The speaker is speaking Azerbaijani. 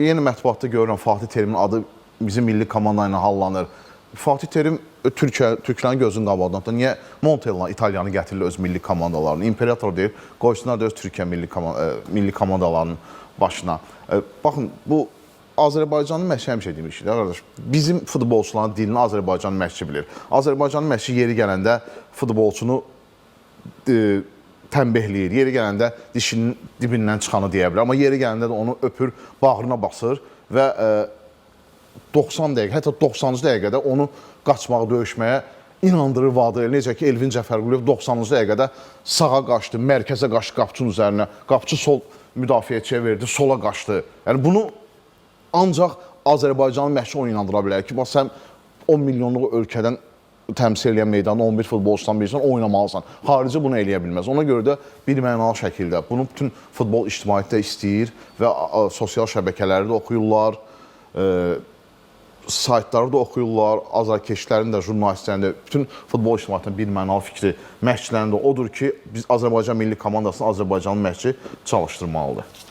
Yeni mətbuatda görürəm Fatih Terimin adı bizim milli komanda ilə hallanır. Fatih Terim türklərin gözünün qabağında. Niyə Montella İtaliyanı gətirirlər öz milli komandalarını? İmperator deyir, qoysunlar da öz Türkiyə milli komandalarının başına. Baxın, bu Azərbaycanın məşqi həmişə demişik də, qardaş. Bizim futbolçuların dilini Azərbaycanın məşqi bilir. Azərbaycanın məşqi yeri gələndə futbolçunu tənbihləyir, yeri gələndə dişinin dibindən çıxanı deyə bilər. Amma yeri gələndə də onu öpür, bağrına basır və 90 dəqiqə, hətta 90-cı dəqiqədə onu qaçmağa, döyüşməyə inandırır, vadır edir. Necə ki, Elvin Cəfərquliyev 90-cı dəqiqədə sağa qaçdı, mərkəzə qaçdı qapçının üzərinə. Qapçı sol müdafiəçiyə verdi, sola qaçdı. Yəni bunu ancaq Azərbaycanın məşqi onu inandıra bilər ki, bax sən 10 milyonluq ölkədən təmsil edən meydanda 11 futbolçudan birisindən oynamalısan. Xarici bunu eləyə bilməz. Ona görə də birmənalı şəkildə bunu bütün futbol ictimaiyyəti də istəyir və sosial şəbəkələri də oxuyurlar, saytları da oxuyurlar, azarkeşlərin də, jurnalistlərin də, bütün futbol ictimaiyyətinin birmənalı fikri məşqçilərin də odur ki, biz Azərbaycan milli komandasını Azərbaycanın məşqçi çalışdırmalıdır.